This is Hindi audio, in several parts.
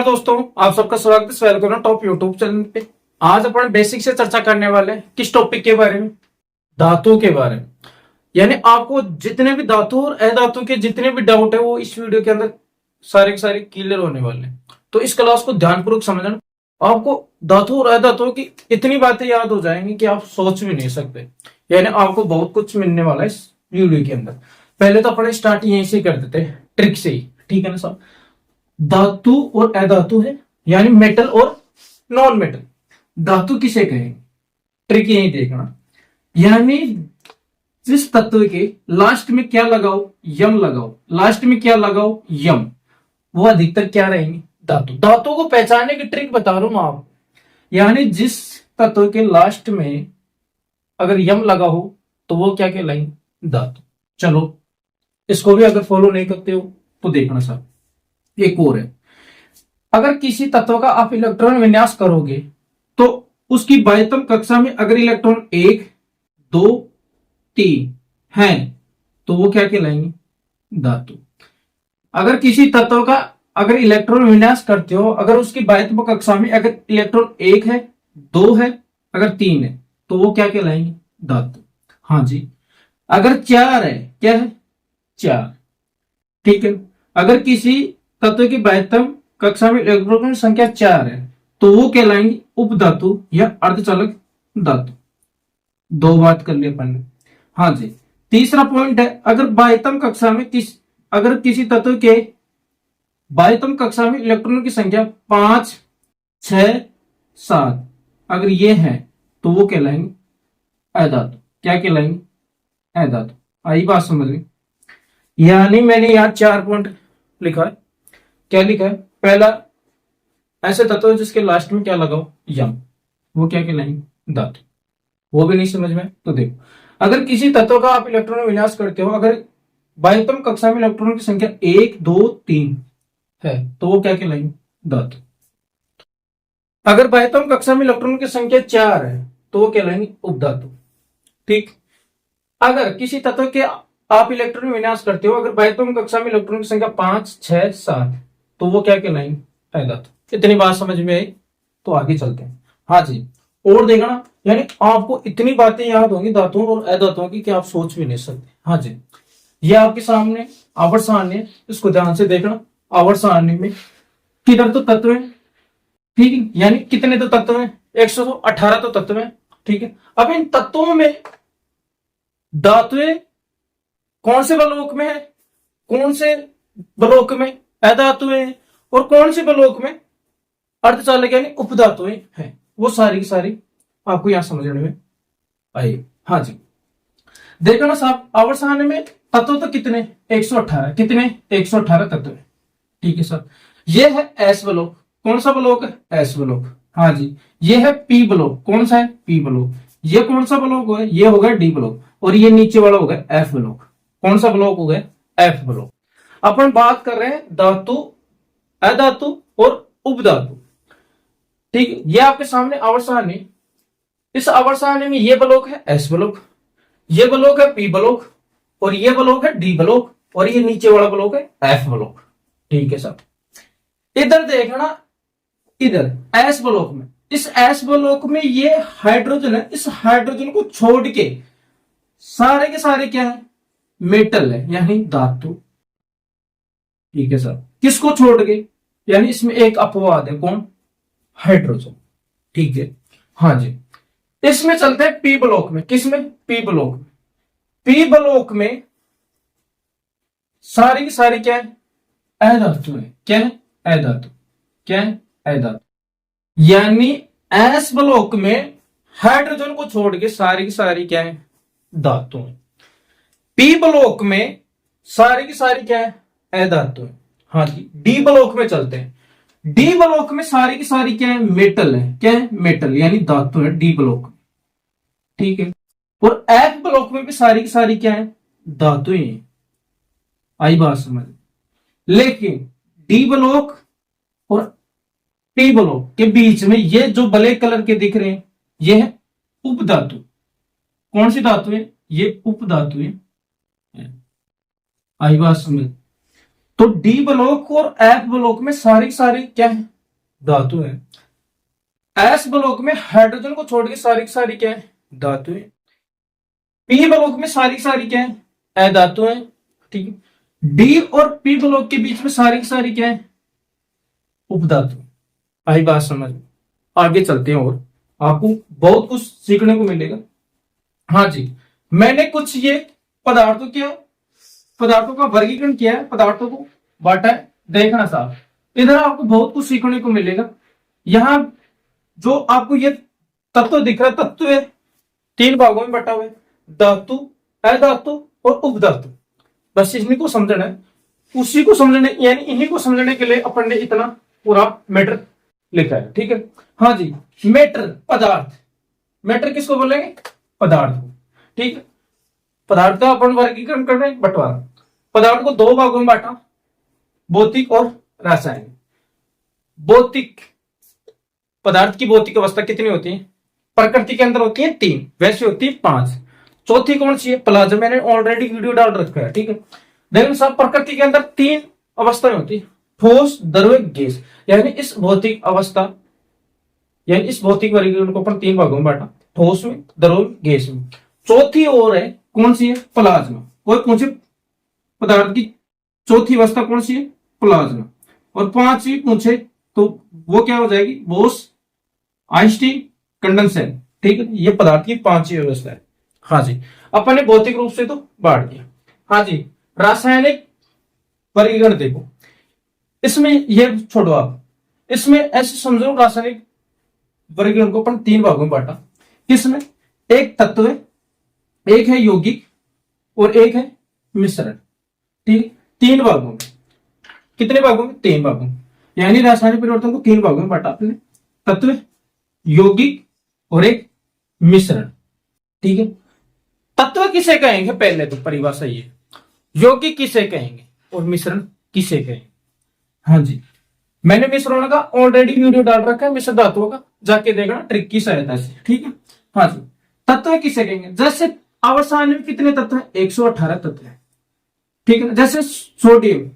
दोस्तों, आप सबका स्वागत है वेलकम टॉप यूट्यूब चैनल पे। आज अपन बेसिक से चर्चा करने वाले हैं किस टॉपिक के बारे में, धातु के बारे में। यानी आपको जितने भी धातु और अधातु के जितने भी डाउट है वो इस वीडियो के अंदर सारे के सारे क्लियर होने वाले हैं। तो इस क्लास को ध्यानपूर्वक समझना, आपको धातु और अधातु की इतनी बातें याद हो जाएंगी कि आप सोच भी नहीं सकते। यानी आपको बहुत कुछ मिलने वाला है इस वीडियो के अंदर। पहले तो अपन स्टार्ट यहीं से कर देते हैं, ट्रिक से ही, ठीक है ना साहब। धातु और अधातु है, यानी मेटल और नॉन मेटल। धातु किसे कहेंगे, ट्रिक यही देखना। यानी जिस तत्व के लास्ट में क्या लगाओ, यम लगाओ, लास्ट में क्या लगाओ, यम, वो अधिकतर क्या रहेंगे, धातु। धातु को पहचानने की ट्रिक बता रहा हूं मैं आपको। यानी जिस तत्व के लास्ट में अगर यम लगा हो तो वो क्या कहलाएंगे, धातु। चलो इसको भी अगर फॉलो नहीं करते हो तो देखना साहब। एक और है, अगर किसी तत्व का आप इलेक्ट्रॉन विन्यास करोगे तो उसकी बाह्यतम कक्षा में अगर इलेक्ट्रॉन 1, 2, 3 हैं तो वो क्या कहलाएंगे, धातु। अगर किसी तत्व का अगर इलेक्ट्रॉन विन्यास करते हो, अगर उसकी बाह्यतम कक्षा में अगर इलेक्ट्रॉन 1 है, 2 है, अगर 3 है तो वो क्या कहलाएंगे, धातु। हाँ जी। अगर 4 है, क्या है, 4, ठीक है। अगर किसी तत्व की बाह्यतम कक्षा में इलेक्ट्रॉन की संख्या 4 है तो वो कहलाएंगे उपधातु या अर्धचालक धातु। दो बात कर ली अपन ने। हाँ जी। तीसरा पॉइंट है, अगर बाह्यतम कक्षा में अगर किसी तत्व के बाह्यतम कक्षा में इलेक्ट्रॉन की संख्या 5, 6, 7 अगर ये है तो वो कहलाएंगे अधातु। क्या कहलाएंगे, अधातु। आई बात समझ में। यानी मैंने यहाँ 4 पॉइंट लिखा है। क्या लिखा है, पहला ऐसे तत्व जिसके लास्ट में क्या लगाओ, यम, वो क्या कहलाएंगे, धातु। वो भी नहीं समझ में तो देखो, अगर किसी तत्व का आप इलेक्ट्रॉन विन्यास करते हो, अगर बाह्यतम कक्षा में इलेक्ट्रॉन की संख्या 1, 2, 3 है तो वो क्या कहलाएंगे, धातु। अगर बाह्यतम कक्षा में इलेक्ट्रॉन की संख्या 4 है तो वो कहलाएंगे उपधातु, ठीक। अगर किसी तत्व के आप इलेक्ट्रॉन विन्यास करते हो, अगर बाह्यतम कक्षा में इलेक्ट्रॉन की संख्या 5, 6, 7 तो वो क्या कहलाएंगे, अधातु। इतनी बात समझ में आई तो आगे चलते हैं। हाँ जी, और देखना, यानी आपको इतनी बातें याद होंगी धातुओं और अधातुओं की कि आप सोच भी नहीं सकते। हाँ जी, ये आपके सामने आवर्त सारणी है, इसको ध्यान से देखना। आवर्त सारणी में किधर तो तत्व है, ठीक है, यानी कितने तो तत्व है, 118 तो तत्व है, ठीक है। अब इन तत्वों में धातुएं कौन से ब्लॉक में है, कौन से ब्लॉक में अधातुएं और कौन से ब्लॉक में अर्धचालक यानी उपधातुएं हैं, वो सारी की सारी आपको यहां समझने में आएगी। हाँ जी, देखो ना साहब, आवर्त सारणी में तत्व तो कितने, 118, कितने, 118 तत्व है, ठीक है सर। ये है एस ब्लॉक, कौन सा ब्लॉक है, एस ब्लॉक। हाँ जी, ये है पी ब्लॉक, कौन सा है, पी ब्लॉक। ये कौन सा ब्लॉक है, ये होगा डी ब्लॉक, और ये नीचे वाला होगा एफ ब्लॉक। कौन सा ब्लॉक हो गया, एफ ब्लॉक। अपन बात कर रहे हैं धातु, अधातु और उपधातु, ठीक। ये आपके सामने आवर्त सारणी, इस आवर्त सारणी में ये ब्लॉक है एस ब्लॉक, ये ब्लॉक है पी ब्लॉक, और ये ब्लॉक है डी ब्लॉक, और ये नीचे वाला ब्लॉक है एफ ब्लॉक, ठीक है सब। इधर देखना, इधर एस ब्लॉक में, इस एस ब्लॉक में ये हाइड्रोजन है, इस हाइड्रोजन को छोड़ के सारे के सारे क्या है, मेटल है यानी धातु, ठीक है सर। किसको छोड़ के, यानी इसमें एक अपवाद है, कौन, हाइड्रोजन, ठीक है। हाँ जी, इसमें चलते हैं पी ब्लॉक में, किसमें, पी ब्लॉक में। पी ब्लॉक में सारी की सारी क्या है, अधातु है, क्या है, अधातु, क्या है, अधातु। यानी एस ब्लॉक में हाइड्रोजन को छोड़ के सारी की सारी क्या है, धातु है। पी ब्लॉक में सारी की सारी क्या है, अधातु है। हाँ जी, डी ब्लॉक में चलते हैं। डी ब्लॉक में सारी की सारी क्या है, मेटल है, क्या है, मेटल यानी धातु है डी ब्लॉक, ठीक है। और एफ ब्लॉक में भी सारी की सारी क्या है, धातु ही है। आई बात समझ। लेकिन डी ब्लॉक और पी ब्लॉक के बीच में ये जो ब्लैक कलर के दिख रहे हैं ये है उपधातु। कौन सी धातु है, ये उपधातु है। आई बात समझ। तो डी ब्लॉक और एफ ब्लॉक में सारी सारी क्या है, धातु है। एस ब्लॉक में हाइड्रोजन को छोड़ के सारी सारी क्या है, धातु है। पी ब्लॉक में सारी सारी क्या है, अधातु है। ठीक है। डी और पी ब्लॉक के बीच में सारी सारी क्या है, उपधातु। आई बात समझ में? आगे चलते हैं और आपको बहुत कुछ सीखने को मिलेगा। हाँ जी, मैंने कुछ ये पदार्थों का वर्गीकरण किया है, पदार्थों को बांटा है। देखना साहब, इधर आपको बहुत कुछ सीखने को मिलेगा। यहां जो आपको ये तत्व दिख रहा है, तत्व है 3 भागों में बटा हुआ है, धातु, अधातु और उपधातु। बस इन्हीं को समझना है, उसी को समझने यानी इन्हीं को समझने के लिए अपन ने इतना पूरा मैटर लिखा है। ठीक है। हाँ जी, मैटर पदार्थ, मैटर किसको बोलेंगे, पदार्थ को। ठीक है। पदार्थ का अपन वर्गीकरण कर रहे हैं, बंटवारा। पदार्थ को 2 भागों में बांटा, भौतिक और रासायनिक। भौतिक पदार्थ की भौतिक अवस्था कितनी होती है, प्रकृति के अंदर होती है 3, वैसे होती है 5। चौथी कौन सी है, प्लाज्मा। मैंने ऑलरेडी वीडियो डाल रखा है। ठीक है। देखो साहब, प्रकृति के अंदर 3 अवस्थाएं होती है, ठोस, द्रव्य, गैस। यानी इस भौतिक अवस्था यानी इस भौतिक वर्गीकरण को अपन 3 भागों में बांटा, ठोस में, द्रव्य, गैस में। चौथी और है, कौन सी है, प्लाज्मा। कोई पूछे पदार्थ की चौथी अवस्था कौन सी है, प्लाज्मा। और 5वीं पूछे तो वो क्या हो जाएगी, बोस आइंस्टीन कंडेंसर। ठीक है। ये पदार्थ की 5वीं अवस्था है। हाँ जी, अपन ने भौतिक रूप से तो बांट दिया। हाँ जी, रासायनिक वर्गीकरण देखो, इसमें ये छोड़ो आप, इसमें ऐसे समझो रासायनिक वर्गीकरण को अपन 3 भागों में बांटा। किसमें, एक तत्व है, एक है यौगिक और एक है मिश्रण। ठीक, 3 भागों में। कितने भागों में, 3 भागों में। यानी रासायनिक परिवर्तन को 3 भागों में बांटा आपने, तत्व, यौगिक और एक मिश्रण। ठीक है। तत्व किसे कहेंगे, पहले तो परिभाषा ये, यौगिक किसे कहेंगे और मिश्रण किसे कहेंगे। हाँ जी, मैंने मिश्रणों का ऑलरेडी वीडियो डाल रखा है, मिश्र धातुओं का, जाके देखना ट्रिक की सहायता से। ठीक है। हाँ जी, तत्व किसे कहेंगे, जैसे आवर्त में कितने तत्व है, 118 तत्व है। ठीक है। जैसे सोडियम,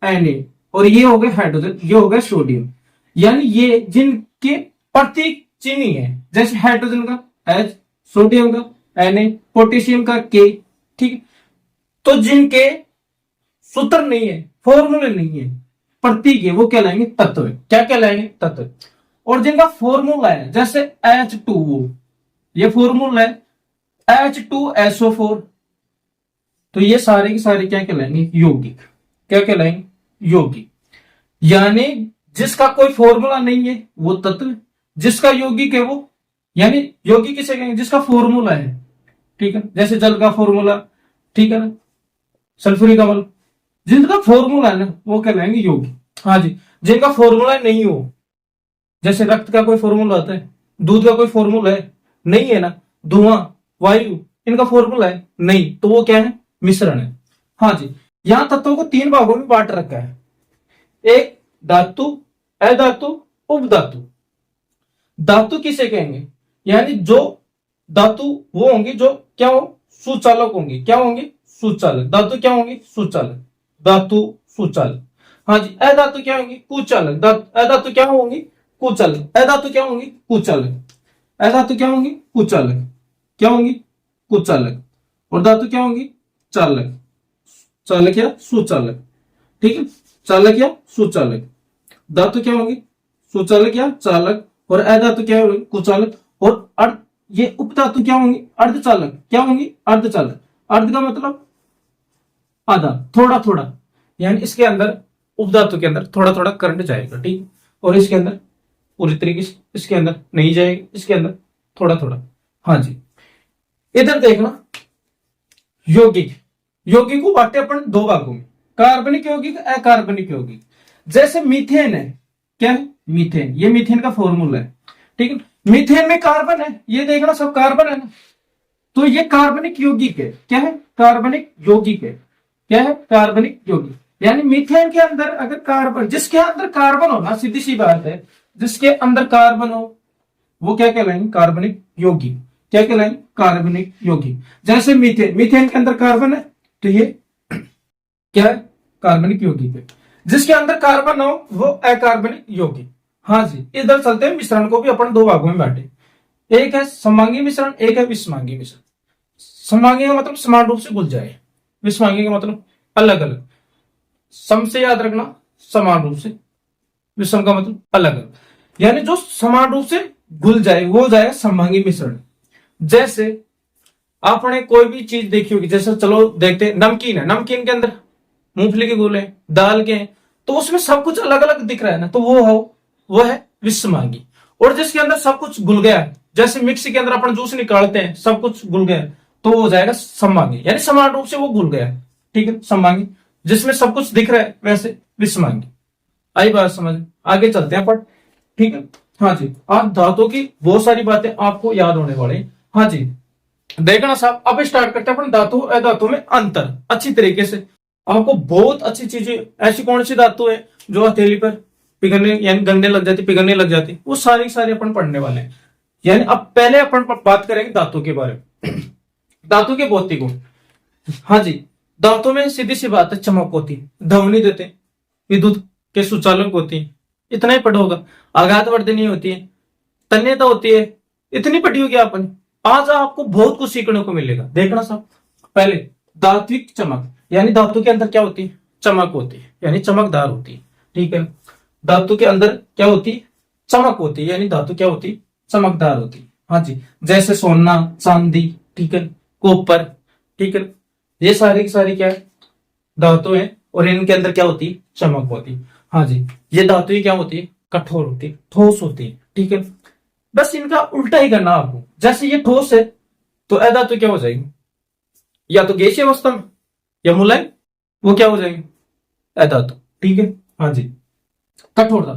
Na, और ये हो गए हाइड्रोजन, ये हो गए सोडियम। यानी ये जिनके प्रतीक चिन्ह है, जैसे हाइड्रोजन का H, सोडियम का Na, पोटेशियम का K। ठीक है। तो जिनके सूत्र नहीं है, फॉर्मूले नहीं है, प्रतीक है, वो कहलाएंगे तत्व। क्या कहलाएंगे, तत्व। और जिनका फॉर्मूला है, जैसे H2O, ये फॉर्मूला है H2SO4, तो ये सारे के सारे क्या कहलाएंगे, यौगिक। क्या कहलाएंगे, यौगिक। यानी जिसका कोई फॉर्मूला नहीं है वो तत्व, जिसका यौगिक है वो, यानी यौगिक किसे कहेंगे, जिसका फॉर्मूला है। ठीक है। जैसे जल का फॉर्मूला, ठीक है ना, सल्फ्यूरिक अम्ल, जिनका फॉर्मूला है ना वो कहलाएंगे यौगिक। हाँ जी, जिनका फॉर्मूला नहीं हो, जैसे रक्त का कोई फॉर्मूला होता है, दूध का कोई फॉर्मूला है, नहीं है ना, धुआं, वायु, इनका फॉर्मूला है नहीं, तो वो क्या है, मिश्रण है। हाँ जी, यहां तत्वों को 3 भागों में बांट रखा है, एक धातु, अधातु, उपधातु। धातु किसे कहेंगे, यानी जो धातु वो होंगी जो क्या हो, सुचालक होंगी। क्या होंगी, सुचालक। धातु क्या होंगी, सुचालक, धातु सुचालक। हाँ जी, अधातु क्या होंगी, कुचालक। अधातु क्या होंगी, कुचालक। अधातु क्या होंगी, कुचालक। अधातु क्या होंगी, कुचालक। क्या होंगी, कुचालक। और धातु क्या होंगी, चालक। चालक या सुचालक। ठीक है, चालक या सुचालक। धातु क्या होंगी, सुचालक या चालक। और अधातु क्या होंगी, कुचालक। और ये उपधातु क्या होंगी, अर्धचालक। क्या होंगी, अर्धचालक। अर्ध का मतलब आधा, थोड़ा थोड़ा, यानी इसके अंदर, उपधातु के अंदर थोड़ा थोड़ा करंट जाएगा। ठीक, और इसके अंदर पूरी तरीके से इसके अंदर नहीं जाएगा, इसके अंदर थोड़ा थोड़ा। हाँ जी, इधर देखना, यौगिक। यौगिक को बांटे अपन 2 भागों में, कार्बनिक यौगिक, अकार्बनिक यौगिक। जैसे मीथेन है, क्या है, मीथेन, ये मीथेन का फॉर्मूला है। ठीक है, मीथेन में कार्बन है, ये देखना सब कार्बन है ना, तो ये कार्बनिक यौगिक है। क्या है, कार्बनिक यौगिक है। क्या है, कार्बनिक यौगिक। यानी मीथेन के अंदर अगर कार्बन, जिसके अंदर कार्बन हो ना, सीधी सी बात है, जिसके अंदर कार्बन हो वो क्या कहलाएंगे, कार्बनिक यौगिक। क्या कहलाएंगे, कार्बनिक यौगिक। जैसे मीथेन, मीथेन के अंदर कार्बन है, तो ये क्या है, कार्बनिक यौगिक है। जिसके अंदर कार्बन हो वो अकार्बनिक यौगिक। हाँ जी, इधर चलते हैं मिश्रण को भी अपन दो भागों में बांटे। एक है सममांगी मिश्रण, एक है विषमांगी मिश्रण। सममांगी का मतलब समान रूप से घुल जाए, विषमांगी का मतलब अलग अलग। सम से याद रखना समान रूप से, विषम का मतलब अलग अलग, यानी जो समान रूप से घुल जाए वो हो जाएगा सममांगी मिश्रण। जैसे आपने कोई भी चीज देखी होगी, जैसे चलो देखते हैं नमकीन है, नमकीन के अंदर मूंगफली के गोले दाल के हैं, तो उसमें सब कुछ अलग अलग दिख रहा है ना, तो वो है विषमांगी। और जिसके अंदर सब कुछ घुल गया है, जैसे मिक्सी के अंदर अपन जूस निकालते हैं सब कुछ घुल गया, तो वो हो जाएगा सममांगी, यानी समान रूप से वो घुल गया। ठीक है, सममांगी जिसमें सब कुछ दिख रहा है वैसे विषमांगी। आई बात समझ, आगे चलते हैं अपन। ठीक है, हाँ जी, आज धातु की बहुत सारी बातें आपको याद होने वाली। हाँ जी, देखना साहब, अब स्टार्ट करते हैं अपन धातु अधातु में अंतर अच्छी तरीके से। आपको बहुत अच्छी चीजें, ऐसी कौन सी धातु है जो हथेली पर पिघलने यानी गलने लग जाती, पिघलने लग जाती, वो सारी सारी अपन पढ़ने वाले हैं। यानी अब पहले अपन बात करेंगे धातु के बारे में, धातु के भौतिक गुण। हाँ जी, धातु में सीधी सी बात है चमक होती, ध्वनि देते, विद्युत के सुचालक होती है, इतना ही पढ़ा होगा। आघात वर्धनी होती है, तन्यता होती है, इतनी पढ़ी होगी आपने। आज आपको बहुत कुछ सीखने को मिलेगा। देखना साहब, पहले धात्विक चमक, यानी धातु के अंदर क्या होती है, चमक होती है, यानी चमकदार होती है। ठीक है, धातु के अंदर क्या होती है, चमक होती है, यानी धातु क्या होती है, चमकदार होती है। हाँ जी, जैसे सोना, चांदी, ठीक है, कॉपर, ठीक है, ये सारी की सारी क्या है, धातु है, और इनके अंदर क्या होती है, चमक होती है। हाँ जी, ये धातु ही क्या होती है, कठोर होती है, ठोस होती है। ठीक है, बस इनका उल्टा ही करना आपको। जैसे ये ठोस है तो अधातु क्या हो जाएगी, या तो गैसीय अवस्था में, या मुलायम, वो क्या हो जाएगी, अधातु। ठीक है, हाँ जी, कठोरता।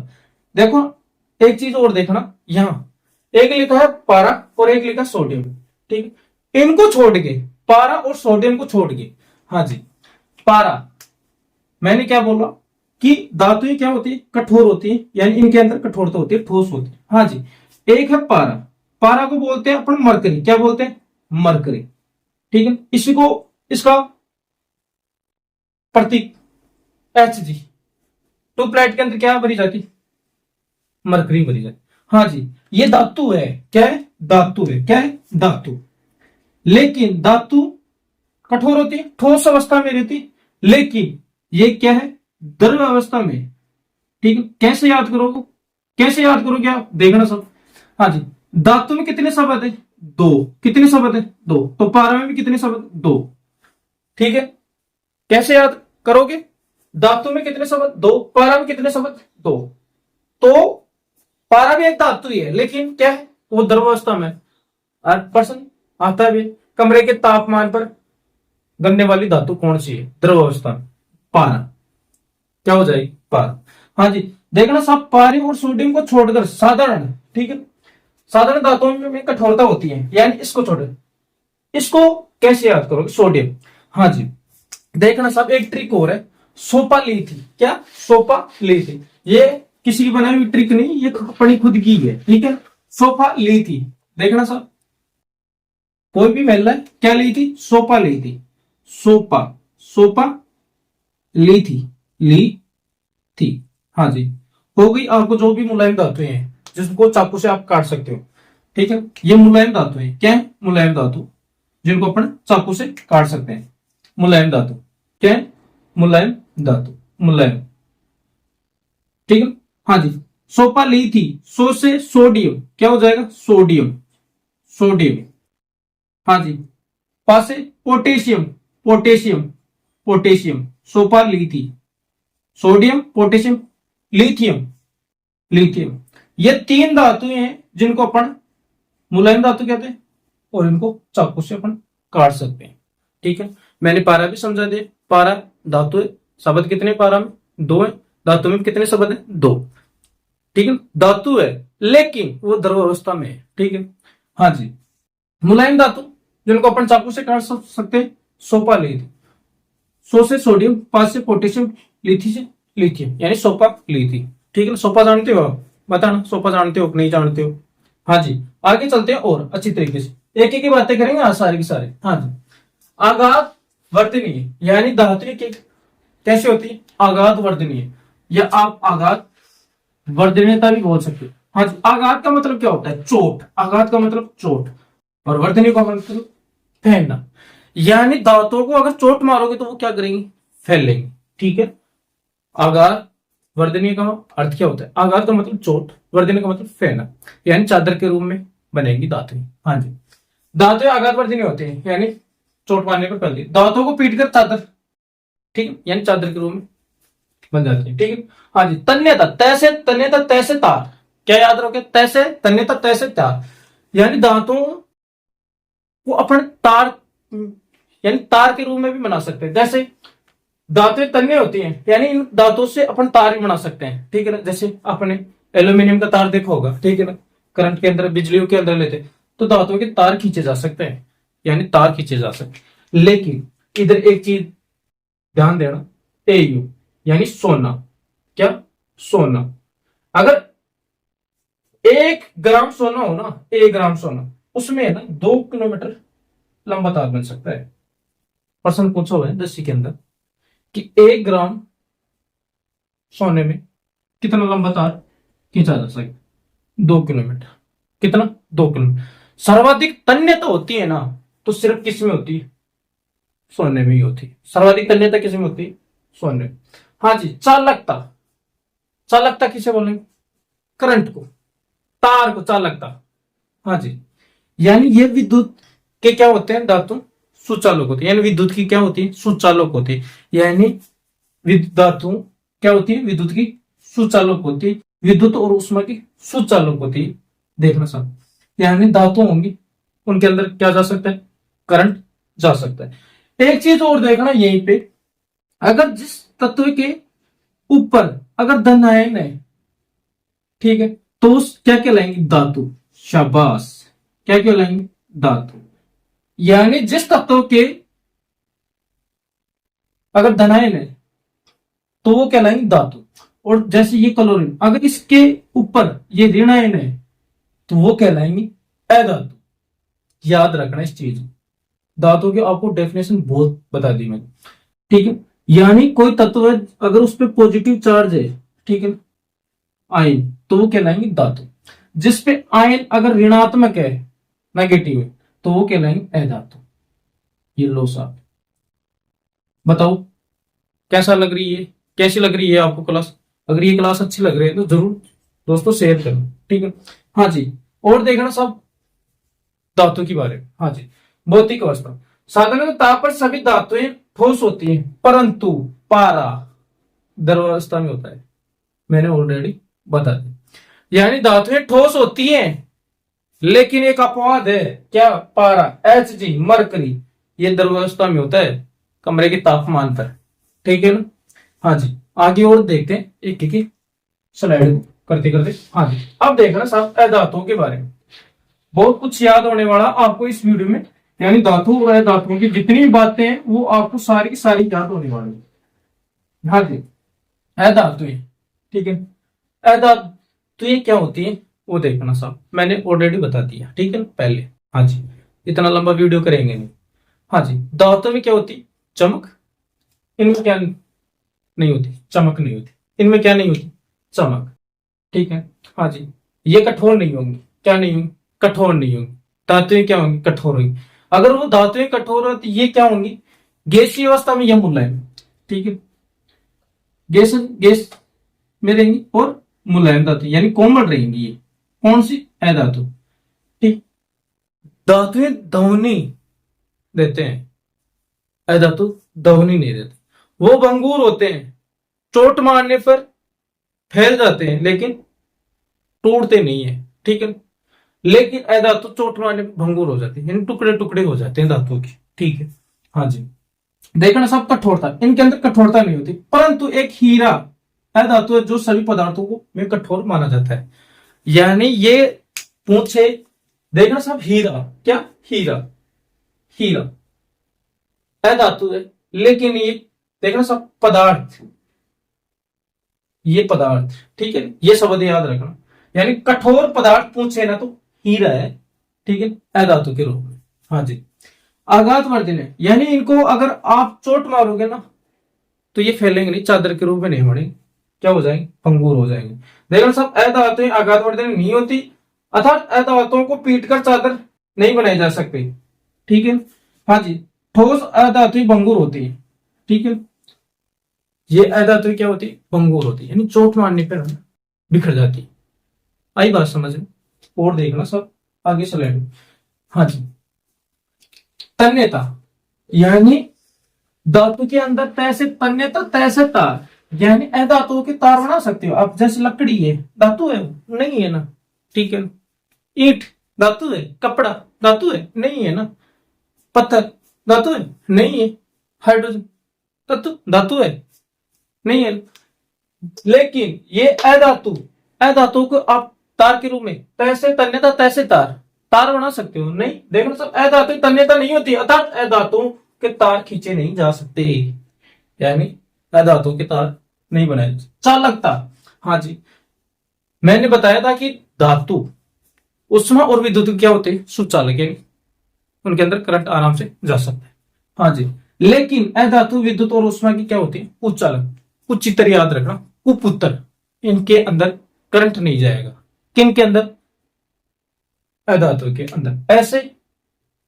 देखो एक चीज और देखना, यहां एक लिखा है पारा और एक लिखा सोडियम। ठीक है, इनको छोड़ के, पारा और सोडियम को छोड़ के, हाँ जी, पारा, मैंने क्या बोला कि धातुएं क्या होती है, कठोर होती है, यानी इनके अंदर कठोरता होती है, ठोस होती है। हाँ जी, एक है पारा, पारा को बोलते हैं अपन मरकरी, क्या बोलते हैं, मरकरी। ठीक है, इसी को, इसका प्रतीक Hg, ट्यूबलाइट के अंदर क्या भरी जाती, मरकरी भरी जाती। हाँ जी, ये धातु है, क्या है, धातु है, क्या है, धातु। लेकिन धातु कठोर होती है, ठोस अवस्था में रहती, लेकिन ये क्या है, द्रव अवस्था में। ठीक है, कैसे याद करोगे, कैसे याद करोगे आप, देखना सब। हाँ जी, धातु में कितने शब्द है, दो, कितने शब्द है, दो, तो पारा में भी कितने शब्द, दो। ठीक है, कैसे याद करोगे, धातु में कितने शब्द, दो, पारा में कितने शब्द, दो। तो पारा भी एक धातु ही है, लेकिन क्या है, वो द्रवावस्था में। प्रश्न आता है कमरे के तापमान पर गलने वाली धातु कौन सी है, द्रवावस्था में, पारा, क्या हो जाएगी, पारा। हाँ जी, देखना साहब, पारे और सोडियम को छोड़कर साधारण, ठीक है, साधारण धातुओं में कठोरता होती है, यानी इसको छोड़, इसको कैसे याद करोगे, सोडियम। हाँ जी, देखना साहब, एक ट्रिक और है, सोपा ली थी, क्या, सोपा ली थी, ये किसी की बनाई हुई ट्रिक नहीं, ये अपनी खुद की है। ठीक है, सोपा ली थी, देखना साहब, कोई भी महिला क्या ली थी, सोपा ली थी, सोपा, सोपा ली थी, ली थी। हाँ जी, हो गई। आपको जो भी मुलायम धातुएं हैं जिसको चाकू से आप काट सकते हो, ठीक है, ये मुलायम धातु है, क्या है, मुलायम धातु, जिनको अपन चाकू से काट सकते हैं, मुलायम धातु, क्या है, मुलायम धातु, मुलायम। ठीक है, हाँ जी, सोपा ली थी, सो से सोडियम, क्या हो जाएगा, सोडियम, सोडियम। हाँ जी, पा से पोटेशियम, पोटेशियम, पोटेशियम, सोपा ली थी, सोडियम, पोटेशियम, लिथियम, लिथियम। ये तीन धातुएं हैं जिनको अपन मुलायम धातु कहते हैं, और इनको चाकू से अपन काट सकते हैं। ठीक है, मैंने पारा भी समझा दिया, पारा धातु है, शब्द कितने पारा में, दो है, धातु में कितने शब्द है, दो। ठीक है, धातु है लेकिन वो द्रव अवस्था में है। ठीक है, हाँ जी, मुलायम धातु जिनको अपन चाकू से काट सकते हैं, सोपा ली थी, सो से सोडियम, पा से पोटेशियम, लिथी से लिथियम, यानी सोपा ली थी। ठीक है, सोपा जानते हो आप, बताना सोपा जानते हो कि नहीं जानते हो। हाँ जी, आगे चलते हैं और अच्छी तरीके से एक एक की बातें करेंगे आज सारे के सारे। हाँ जी, आघात वर्तनीय, यानी धातु के कैसी होती है? आघात वर्धनीय, या आप आघात वर्धनीयता भी बोल सकते हो। हाँ जी, आघात का मतलब क्या होता है? चोट। आघात का मतलब चोट, और वर्धनीय का मतलब फैलना। यानी दांतों को अगर चोट मारोगे तो वो क्या करेंगे? फैलेंगे। ठीक है। आघात वर्धनीय का अर्थ क्या होता है? आघात का मतलब चोट, वर्धनीय का मतलब फैलना, यानी चादर के रूप में बनेगी दांतें। हाँ जी, दांतें आघात वर्धनीय होते हैं, यानी चोट मारने पर फैलती है। दांतों को पीट कर चादर, ठीक है, यानी चादर के रूप में बन जाती है। ठीक है। हाँ जी, तन्यता, तैसे तन्यता, तैसे तार, क्या याद रखोगे? तैसे तन्यता, तैसे तार, यानी दांतों को अपने तार, यानी तार के रूप में भी बना सकते हैं। जैसे दांतें तन्य होती हैं, यानी इन दांतों से अपन तार भी बना सकते हैं। ठीक है ना, जैसे आपने एल्यूमिनियम का तार देखा होगा, ठीक है ना, करंट के अंदर, बिजलियों के अंदर लेते तो दांतों के तार खींचे जा सकते हैं, यानी तार खींचे जा सकते हैं। लेकिन इधर एक चीज ध्यान देना, एयू यानी सोना। क्या? सोना। अगर 1 ग्राम सोना हो ना, 1 ग्राम सोना, उसमें है ना 2 किलोमीटर लंबा तार बन सकता है। प्रश्न पूछा हुआ है 10वीं के अंदर कि 1 ग्राम सोने में कितना लंबा तार खींचा जा सकता है? 2 किलोमीटर। कितना? 2 किलोमीटर। सर्वाधिक तन्यता होती है ना, तो सिर्फ किस में होती है? सोने में ही होती है। सर्वाधिक तन्यता किस में होती है? सोने में। हाँ जी, चालकता। चालकता किसे बोलेंगे? करंट को, तार को चालकता। हाँ जी, यानी ये विद्युत के क्या होते हैं? धातु सुचालक होती है, यानी विद्युत की क्या होती है? सुचालक होती है। यानी धातु क्या होती है? विद्युत की सुचालक होती है। विद्युत और ऊष्मा की सुचालक होती है। देखना सब, यानी धातु होंगी, उनके अंदर क्या जा सकता है? करंट जा सकता है। एक चीज और देखना यहीं पे, अगर जिस तत्व के ऊपर अगर धन आयन है, ठीक है, तो उस क्या कहलाएंगे? धातु। शाबाश, क्या कहलाएंगे? धातु। यानी जिस तत्व के अगर धनायन है तो वो कहलाएंगे धातु। और जैसे ये क्लोरीन, अगर इसके ऊपर ये ऋणायन है तो वो कहलाएंगे अधातु। याद रखना इस चीज को। धातु की आपको डेफिनेशन बहुत बता दी मैंने। ठीक है, यानी कोई तत्व है अगर उस पर पॉजिटिव चार्ज है, ठीक है, आयन, तो वो कहलाएंगे धातु। जिसपे आयन अगर ऋणात्मक है, नेगेटिव है, तो वो कहलाएंगे अधातु। ये लो साहब, बताओ कैसा लग रही है? कैसी लग रही है आपको क्लास? अगर ये क्लास अच्छी लग रही है तो जरूर दोस्तों शेयर करो। ठीक है। हाँ जी, और देखना सब धातु के बारे में। हाँ जी, भौतिक अवस्था, साधारण ताप पर सभी धातुएं ठोस होती हैं, परंतु पारा द्रवावस्था में होता है। मैंने ऑलरेडी बता दिया। यानी धातुएं ठोस होती हैं, लेकिन एक अपवाद है। क्या? पारा, Hg, मरकरी, ये द्रवावस्था में होता है, कमरे के तापमान पर। ठीक है ना? हाँ जी, आगे और देखते हैं एक एक स्लाइड करते करते। हाँ जी, अब देखना साहब अधातुओं के बारे में, बहुत कुछ याद होने वाला आपको इस वीडियो में। यानी धातु और अधातुओं की जितनी भी बातें हैं वो आपको सारी की सारी याद होने वाली है। हाँ जी, अधातुएं, ठीक है, अधातुएं क्या होती है वो देखना साहब, मैंने ऑलरेडी बता दिया। ठीक है ना, पहले। हाँ जी, इतना लंबा वीडियो करेंगे नहीं। हाँ जी, धातु में क्या होती? चमक। इनमें क्या नहीं होती? चमक नहीं होती। इनमें क्या नहीं होती? चमक। ठीक है। हाँ जी, ये कठोर नहीं होंगी। क्या नहीं होंगी? कठोर नहीं होंगी। धातुएं क्या होंगी? कठोर होंगी। अगर वो धातुएं कठोर हो तो ये क्या होंगी? गैसीय अवस्था में यह मुलायम। ठीक है, गैस गैस में रहेंगी और मुलायम धातु यानी कोमल रहेंगी। ये कौन सी? अधातु। ठीक, धातुएं ध्वनि देते हैं, अधातु ध्वनि नहीं देते। वो भंगुर होते हैं, चोट मारने पर फैल जाते हैं लेकिन टूटते नहीं है। ठीक है, लेकिन अधातु चोट मारने पर भंगुर हो जाते हैं, यानी टुकड़े टुकड़े हो जाते हैं धातुओं की। ठीक है। हाँ जी, देखना सब कठोरता, इनके अंदर कठोरता नहीं होती, परंतु एक हीरा अधातु है जो सभी पदार्थों को में कठोर माना जाता है। यानी ये पूछे, देखना सब हीरा, क्या? हीरा, हीरा अधातु है, लेकिन ये देखना सब पदार्थ, ये पदार्थ। ठीक है, ये शब्द याद रखना। यानी कठोर पदार्थ पूछे ना तो हीरा है। ठीक है, अधातु के रूप में। हाँ जी, आघात वर्धन है, यानी इनको अगर आप चोट मारोगे ना तो ये फैलेंगे नहीं, चादर के रूप में नहीं बढ़ेंगे, क्या हो जाएंगे, भंगुर हो जाएंगे। देखो सब अधातुएं आघात वर्धन नहीं होती, अर्थात अधातुओं को पीट कर चादर नहीं बनाई जा सकती, ठीक है। हाँ जी, ठोस अधातुएं भंगुर होती है, ठीक है। ये अधातुएं क्या होती है, भंगुर होती है, यानी चोट मारने पर बिखर जाती है। आई बात समझ में, और देखना सब आगे चलेंगे। हाँ जी, तन्यता यानी धातु के अंदर तय से तन्यता, तय से तार, यानी अधातुओं के तार बना सकते हो आप। जैसे लकड़ी है, धातु है नहीं है ना, ठीक है। ईंट धातु है, कपड़ा धातु है नहीं है ना, पत्थर धातु है नहीं है, हाइड्रोजन तत्व धातु है नहीं है। लेकिन ये अधातु, अधातु को आप तार के रूप में तय से तन्यता, तय से तार, तार बना सकते हो नहीं। देखो सब अधातु तन्यता नहीं होती, अर्थात अधातु के तार खींचे नहीं जा सकते, यानी अधातु के तार नहीं बनाए। चालकता, हाँ जी, मैंने बताया था कि धातु, उष्मा और विद्युत क्या होते हैं, सुचालक, यानी उनके अंदर करंट आराम से जा सकता है। हाँ जी, लेकिन अधातु, विद्युत और उष्मा की क्या होती है, कुचालक। कुछ चित्र याद रखना, कुपुत्र, इनके अंदर करंट नहीं जाएगा। किन के अंदर, अधातु के अंदर। ऐसे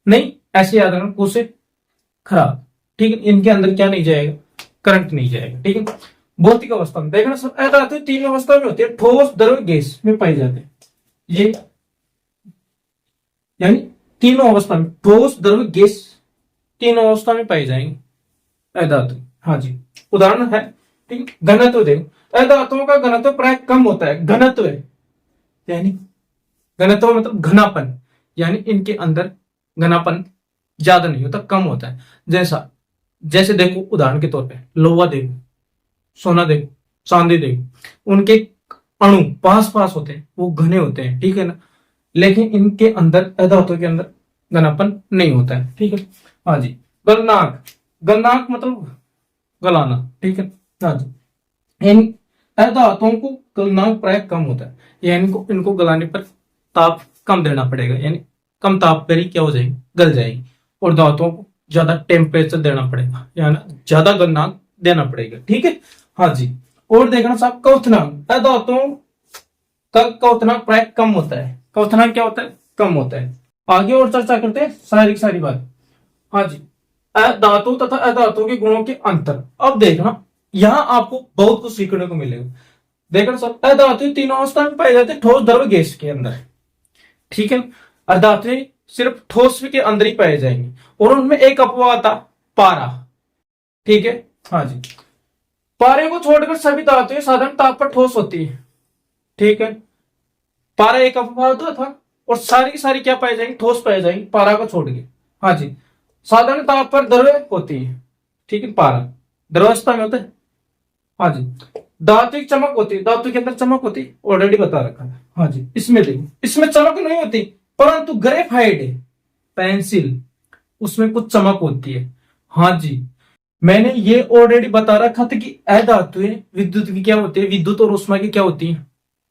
नहीं, ऐसे याद रखना, कुछ खराब, ठीक है। इनके अंदर क्या नहीं जाएगा, करंट नहीं जाएगा, ठीक है। भौतिक अवस्था में देखना सब अधातु तीन अवस्था में होती है, ठोस, द्रव, गैस में पाई जाते हैं। ये यानी तीनों अवस्था में, ठोस, द्रव, गैस, तीनों अवस्था में पाई जाएंगे अधातु। हाँ जी, उदाहरण है, ठीक। घनत्व देखो, अधातुओं का घनत्व प्राय कम होता है। घनत्व यानी, घनत्व मतलब घनापन, यानी इनके अंदर घनापन ज्यादा नहीं होता, कम होता है। जैसे देखो उदाहरण के तौर पे लोहा देखो, सोना देखो, चांदी देखो, उनके अणु पास पास होते हैं, वो घने होते हैं, ठीक है ना। लेकिन इनके अंदर, अधातु के अंदर घनापन नहीं होता है, ठीक है। हाँ जी, गलनांक, गलनांक मतलब गलाना, ठीक है। हाँ जी, इन अधातुओं को गलनांक प्राय कम होता है, यानी इनको गलाने पर ताप कम देना पड़ेगा, यानी कम ताप पर ही क्या हो जाएगी, गल जाएगी। और धातुओं को ज्यादा टेम्परेचर देना पड़ेगा, यानी ज्यादा गलनांक देना पड़ेगा, ठीक है। हाँ जी, और देखना साहब क्वथनांक, अधातुओं का क्वथनांक प्राय कम होता है। क्वथनांक क्या होता है, कम होता है। आगे और चर्चा करते हैं सारी बात। हाँ जी, धातु तथा अधातु के गुणों के अंतर। अब देखना, यहाँ आपको बहुत कुछ सीखने को मिलेगा। देखना सब अधातु तीनों अवस्था में पाए जाते हैं, ठोस, द्रव, गैस के अंदर, ठीक है। अधातु सिर्फ ठोस के अंदर ही पाए जाएंगे, और उनमें एक अपवाद आता, पारा, ठीक है। हाँ जी, पारे को छोड़कर सभी धातुएं साधारण ताप पर ठोस होती है, ठीक है। पारा एक अपवाद था, और सारी की सारी क्या पाई जाएंगी, ठोस पाई जाएंगी, पारा को छोड़ के। हाँ जी, साधारण ताप पर द्रव होती है, ठीक है, पारा द्रवस्था में होता है। हाँ जी, धातु की चमक होती है, धातु के अंदर चमक होती है, ऑलरेडी बता रखा है। हाँ जी, इसमें देखो, इसमें चमक नहीं होती, परंतु ग्रेफाइट है, पेंसिल, उसमें कुछ चमक होती है। हाँ जी, मैंने ये ऑलरेडी बता रखा था कि अधातुएं विद्युत की क्या होती है, विद्युत और उष्मा की क्या होती है,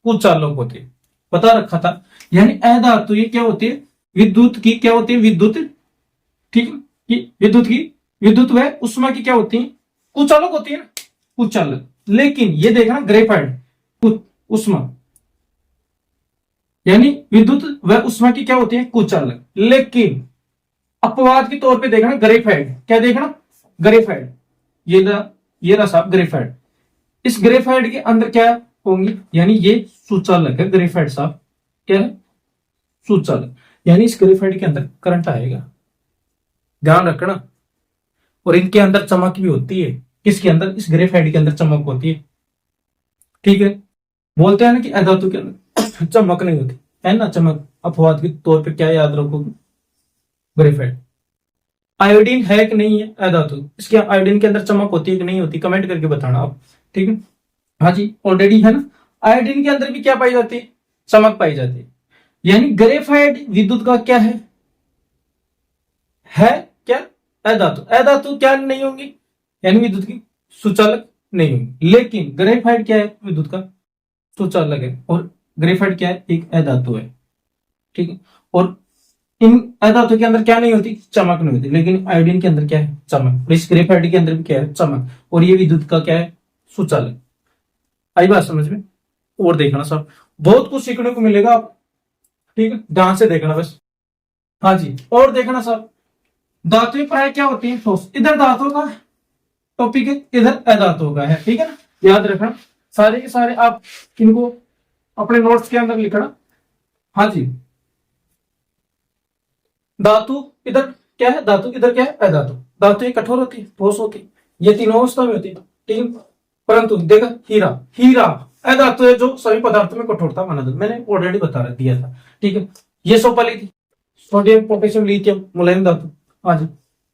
कुचालक होती है, बता रखा था। यानी अधातुएं क्या होती है, विद्युत की क्या होती है, विद्युत, ठीक है, कि विद्युत की, विद्युत व उष्मा की क्या होती है, कुचालक होती है ना, कुचालक। लेकिन ये देखना ग्रेफाइट, उष्मा, यानी विद्युत व उष्मा की क्या होती है, कुचालक। लेकिन अपवाद के तौर पे देखना ग्रेफाइट, क्या देखना, ग्रेफाइट, ये रहा साहब ग्रेफाइट। इस ग्रेफाइट के अंदर क्या होंगी, यानी ये सुचालक है ग्रेफाइट साहब, क्या है, सुचालक, यानी इस ग्रेफाइट के अंदर करंट आएगा, ध्यान रखना। और इनके अंदर चमक भी होती है, किसके अंदर, इस ग्रेफाइट के अंदर चमक होती है, ठीक है। बोलते हैं ना कि अधातु के अंदर चमक नहीं होती है ना, चमक अपवाद के तौर पे क्या याद रखोगे, ग्रेफाइट। आयोडीन है कि नहीं है अधातु, इसके आयोडीन के अंदर चमक होती है कि नहीं होती, कमेंट करके बताना आप, ठीक है। हाँ जी, ऑलरेडी है ना, आयोडीन के अंदर भी क्या पाई जाती है, चमक पाई जाती है। यानी ग्रेफाइट विद्युत का क्या है क्या, अधातु, अधातु क्या नहीं होंगी, यानी विद्युत की सुचालक नहीं होंगी। लेकिन ग्रेफाइट क्या है, विद्युत का सुचालक है, और ग्रेफाइट क्या है, एक अधातु है, ठीक है। और इन धातु के अंदर क्या नहीं होती, चमक नहीं होती, लेकिन आयोडीन के अंदर क्या है, चमक। और इस ग्रेफाइट के अंदर भी क्या है, चमक। और ये विद्युत का क्या है, सुचालक। आई बात समझ में। और देखना सब बहुत कुछ सीखने को मिलेगा आप, ठीक है, ध्यान से देखना बस। हाँ जी, और देखना सब धातुएं प्राय क्या होती है, ठोस। इधर धातुओं का टॉपिक है, इधर अधातुओं का है, ठीक है ना, याद रखना। सारे के सारे आप इनको अपने नोट्स के अंदर लिखना। हाँ जी, धातु इधर क्या है, धातु इधर क्या है, अधातु। धातु ये कठोर होती है, ठोस होती है, ये तीनों अवस्था में होती है, ठीक है। परंतु देखा हीरा, हीरा अधातु है जो सभी पदार्थों में कठोरता बना देता, मैंने ऑलरेडी बता दिया था, ठीक है। ये सोपाली थी, सोडियम पोटेशियम लिथियम मुलायम धातु। हाँ जी,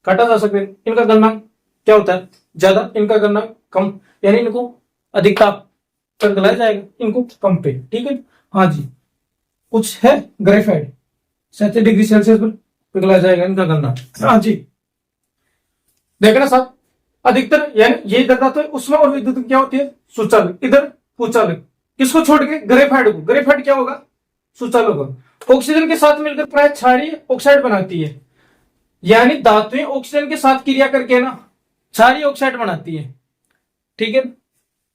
काटा जा सकते हैं। इनका गलनांक क्या होता है, ज्यादा, इनका गलनांक कम, यानी इनको अधिक ताप पर गलाया जाएगा, इनको कम पे, ठीक है। हाँ जी, कुछ है ग्रेफाइट 37 डिग्री सेल्सियस पर पिघलाया जाएगा, इनका गलनांक। हाँ जी, देखना साहब, अधिकतर यानी ये दर्दा तो उसमें, और विद्युत क्या होती है, सुचालक। इधर कुचालक, किसको छोड़ के, ग्रेफाइट को। ग्रेफाइट क्या होगा, सुचालक होगा। ऑक्सीजन के साथ मिलकर प्राय क्षारीय ऑक्साइड बनाती है, यानी धातुएं ऑक्सीजन के साथ क्रिया करके ना क्षारीय ऑक्साइड बनाती है, ठीक है,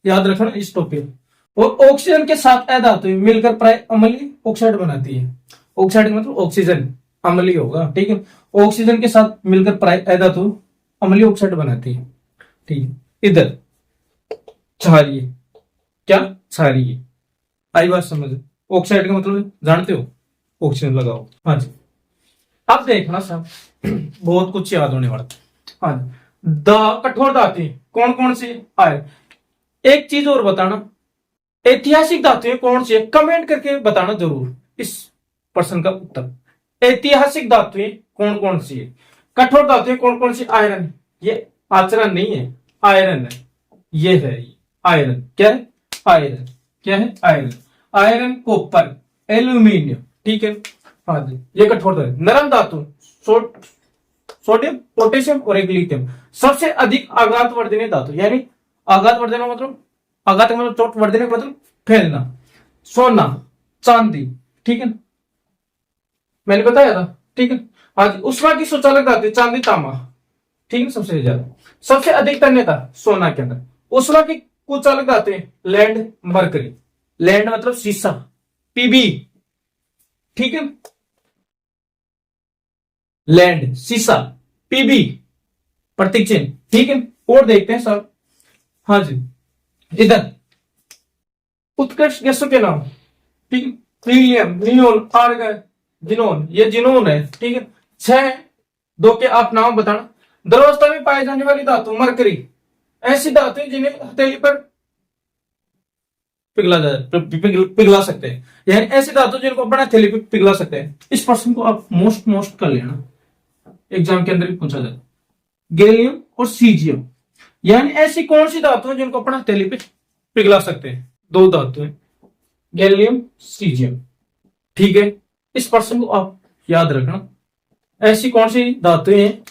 याद रखना इस टॉपिक। और ऑक्सीजन के साथ अधातुएं मिलकर प्राय अम्लीय ऑक्साइड बनाती है। ऑक्साइड मतलब ऑक्सीजन, अम्लीय होगा, ठीक है। ऑक्सीजन के साथ मिलकर प्राय अधातु अम्लीय ऑक्साइड बनाती है, ठीक है। इधर क्षारीय, क्या, क्षारीय। आई बात समझ। ऑक्साइड का मतलब जानते हो, ऑक्सीजन लगाओ। हाँ जी, अब देखना साहब बहुत कुछ याद होने वाला। हाँ जी, कठोर धातुएं कौन कौन सी आए। एक चीज और बताना, ऐतिहासिक धातुएं कौन सी है, कमेंट करके बताना जरूर इस प्रश्न का उत्तर। ऐतिहासिक धातुएं कौन कौन सी है, कठोर धातुएं कौन कौन सी। आयरन, ये आचरण नहीं है, आयरन है, ये है आयरन। क्या है, आयरन। क्या है, आयरन। आयरन, कॉपर, एल्यूमिनियम, ठीक है। हाँ जी, ये कठोर धातु। नरम धातु सोडियम पोटेशियम और एक लिथियम। सबसे अधिक आघात वर्धनीय धातु, यानी आघात वर्धन मतलब, आघात मतलब चोट, वर्धन मतलब फैलना। सोना, चांदी, ठीक है, मैंने बताया था, ठीक है। आज उष्मा की सुचालक धातु चांदी, तांबा, ठीक है, सबसे ज्यादा। सबसे अधिक तन्यता सोना के अंदर। उष्मा की कुचालक धातु लैंड, मरकरी। लैंड मतलब शीशा, पीबी, ठीक है, लैंड, शीशा, पीबी, प्रतीक चिन्ह, ठीक है। और देखते हैं सर। हाँ जी, इधर उत्कृष्ट गैसों के नाम, ठीक है, हीलियम, नियोन, आर्गन, जिनोन, ये जिनोन है, ठीक है। 6 2 के आप नाम बताना। द्रवावस्था में पाए जाने वाली धातु, मरकरी। ऐसी धातु जिन्हें हथेली पर पिघला सकते हैं, यानी ऐसी धातु जिनको अपना हथेली पर पिघला सकते हैं। इस प्रश्न को आप मोस्ट कर लेना, एग्जाम के अंदर भी पूछा जाता है। गैलियम और सीजियम, यानी ऐसी कौन सी धातु है जिनको अपना हथेली पे पिघला सकते हैं। 2 धातु है, गैलियम, सीजियम, ठीक है। इस प्रश्न को आप याद रखना, ऐसी कौन सी धातुएं हैं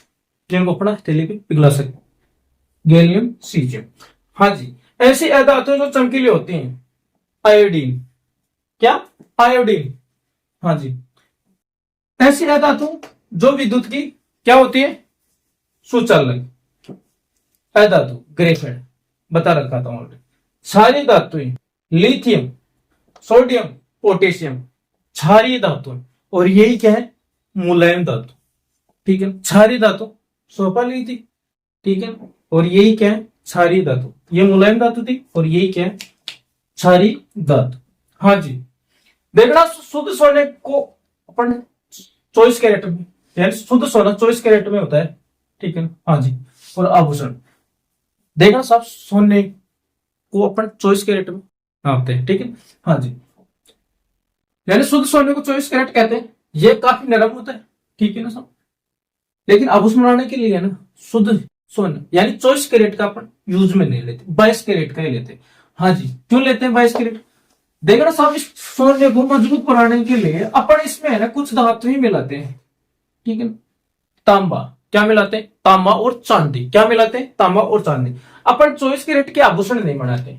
जिनको अपना हथेली पे पिघला सकते, गैलियम, सीजियम। हाँ जी, ऐसी धातुएं जो चमकीली होती हैं, आयोडीन। क्या, आयोडीन। हाँ जी, ऐसी धातु जो विद्युत की क्या होती है, सुचालक। अधातु, ग्रेफाइट, बता रखा था ऑलरेडी। क्षारीय धातुएं, लिथियम, सोडियम, पोटेशियम, क्षारीय धातु। और यही क्या है, मुलायम धातु, ठीक है। क्षारीय धातु सोपाली थी, ठीक है, और यही क्या है, क्षारीय धातु। ये मुलायम धातु थी, और यही क्या है, क्षारीय धातु। हाँ जी, देखना शुद्ध सोने को अपन 24 कैरेट में, यानी शुद्ध सोना 24 कैरेट में होता है, ठीक है। हाँ जी, और आभूषण देखना साहब, सोने को अपन 24 कैरेट में नापते हैं, ठीक है। हाँ जी, यानी शुद्ध सोने को 24 कैरेट कहते हैं। ये काफी नरम होता है, ठीक है ना साहब, लेकिन आभूषण बनाने के लिए ना शुद्ध सोना यानी 24 कैरेट का अपन यूज में नहीं लेते, 22 कैरेट का ही लेते। हाँ जी, क्यों लेते हैं 22 कैरेट, देखना साहब, इस सोने को मजबूत बनाने के लिए अपन इसमें है ना कुछ धातु ही मिलाते हैं, ठीक है। तांबा, क्या मिलाते हैं, तांबा और चांदी। क्या मिलाते हैं, तांबा और चांदी। अपन 24 कैरेट के आभूषण नहीं बनाते,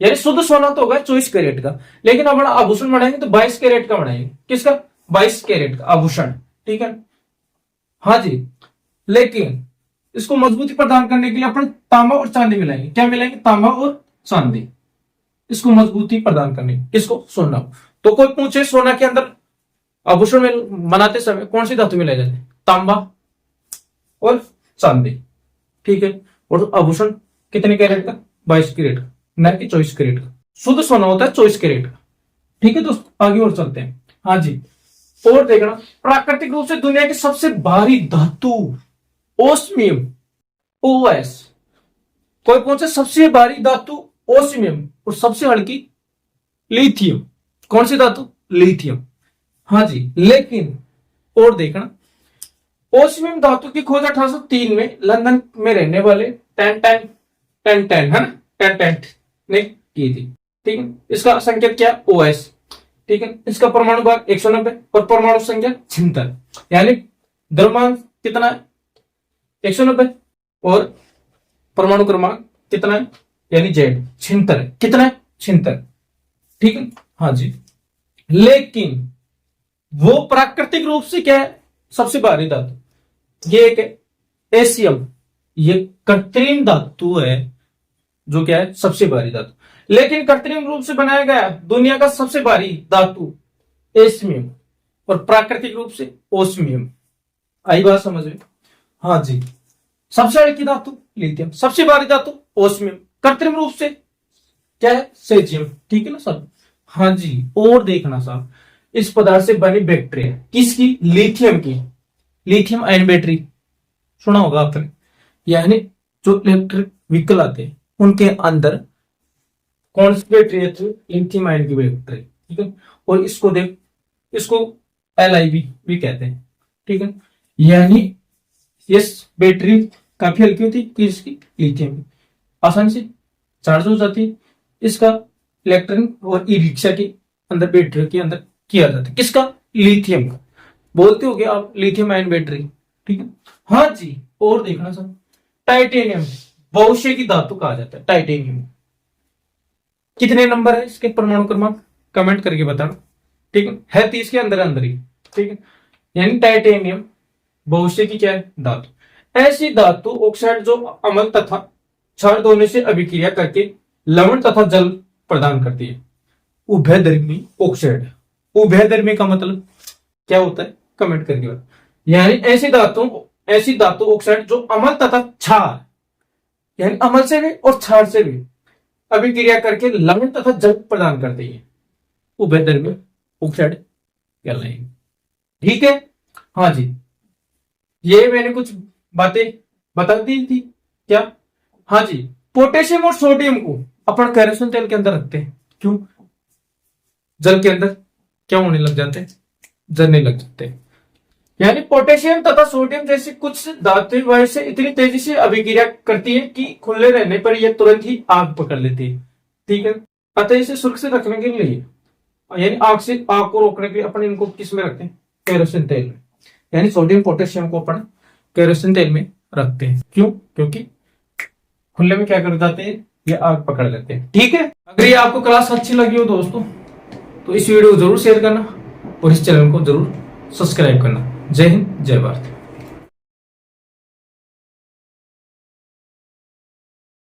यानी शुद्ध सोना तो होगा 24 कैरेट का, लेकिन अपन आभूषण बनाएंगे तो 22 कैरेट का बनाएंगे। किसका, 22 कैरेट का आभूषण, ठीक है। हाँ जी, लेकिन इसको मजबूती प्रदान करने के लिए अपन तांबा और चांदी मिलाएंगे। क्या मिलाएंगे? तांबा और चांदी, इसको मजबूती प्रदान करने। किसको? सोना। तो कोई पूछे सोना के अंदर आभूषण में बनाते समय कौन सी धातु मिलाई जाती है? तांबा और चांदी, ठीक है। और आभूषण कितने कैरेट का? 22 कैरेट का, न कि 24 कैरेट का। शुद्ध सोना होता है 24 कैरेट का, ठीक है दोस्तों। आगे और चलते हैं। हाँ जी, और देखना, प्राकृतिक रूप से दुनिया की सबसे भारी धातु ओस्मियम, ओएस। कोई पूछे सबसे भारी धातु ओस्मियम और सबसे हल्की लिथियम। कौन सी धातु? लिथियम। हाँ जी, लेकिन और देखना, ओस्मियम धातु की खोज 1803 में लंदन में रहने वाले टेन है ना, ने की थी, ठीक है। इसका संकेत क्या? ओएस, ठीक है। इसका परमाणु भाग 190 और परमाणु संख्या 76, यानी द्रव्यमान कितना है? 190 और परमाणु क्रमांक कितना है? यानी जेड 76 है। कितना है? 76, ठीक है। हाँ जी, लेकिन वो प्राकृतिक रूप से क्या है? सबसे भारी धातु। ये एक एशियम, ये कृत्रिम धातु है जो क्या है? सबसे भारी धातु। लेकिन कृत्रिम रूप से बनाया गया दुनिया का सबसे भारी धातु एस्मियम और प्राकृतिक रूप से ओस्मियम। आई बात समझ में? हाँ जी, सबसे हल्की धातु लिथियम, सबसे भारी धातु ओस्मियम, कृत्रिम रूप से क्या है? सेजियम, ठीक है ना सर। हाँ जी, और देखना साहब, इस पदार्थ से बनी बैटरी है। किसकी? लिथियम की। लिथियम आयन बैटरी सुना होगा आपने, यानी जो इलेक्ट्रिक व्हीकल आते हैं उनके अंदर कौन सी बैटरी है? लिथियम आयन की बैटरी, ठीक है। और इसको देख, इसको LiB भी कहते हैं, ठीक है। यानी इस बैटरी काफी हल्की होती है, इसकी लिथियम की आसानी से चार्ज हो जाती है। इसका इलेक्ट्रॉन और ई रिक्शा के अंदर बैटरी के अंदर किया जाता है। किसका? लिथियम का। बोलते हो गया आप लिथियम आयन बैटरी, ठीक है। हाँ जी, और देखना सर, टाइटेनियम भविष्य की धातु कहा जाता है। टाइटेनियम कितने नंबर है इसके परमाणु क्रमांक? कमेंट करके बताना, ठीक है 30 के अंदर अंदर ही, ठीक है। यानी टाइटेनियम भविष्य की क्या है? धातु। ऐसी धातु ऑक्साइड जो अम्ल तथा क्षार दोनों से अभिक्रिया करके लवण तथा जल प्रदान करती है। उभयधर्मी ऑक्साइड। उभयधर्मी का मतलब क्या होता है? कमेंट करके बताओ। यानी ऐसी धातु ऑक्साइड जो अम्ल तथा क्षार, यानी अम्ल से भी और क्षार से भी अभिक्रिया करके लवण तथा जल प्रदान करती है, उभयधर्मी ऑक्साइड कहलाएंगे, ठीक है। हाँ जी, ये मैंने कुछ बातें बता दी थी क्या? हाँ जी, पोटेशियम और सोडियम को अपन केरोसिन तेल के अंदर रखते हैं। क्यों? जल के अंदर क्या होने लग जाते हैं? जलने लग जाते हैं। यानी पोटेशियम तथा सोडियम जैसी कुछ धातु वायु से इतनी तेजी से अभिक्रिया करती है कि खुले रहने पर यह तुरंत ही आग पकड़ लेती है, ठीक है। अतः इसे सुरक्षित रखने के लिए, यानी आग को रोकने के लिए अपन इनको किस में रखते हैं? केरोसिन तेल में। यानी सोडियम पोटेशियम को अपन केरोसिन तेल में रखते हैं। क्यों? क्योंकि खुले में क्या कर जाते हैं? ये आग पकड़ लेते हैं, ठीक है। अगर ये आपको क्लास अच्छी लगी हो दोस्तों तो इस वीडियो को जरूर शेयर करना और इस चैनल को जरूर सब्सक्राइब करना। जय हिंद, जय भारत।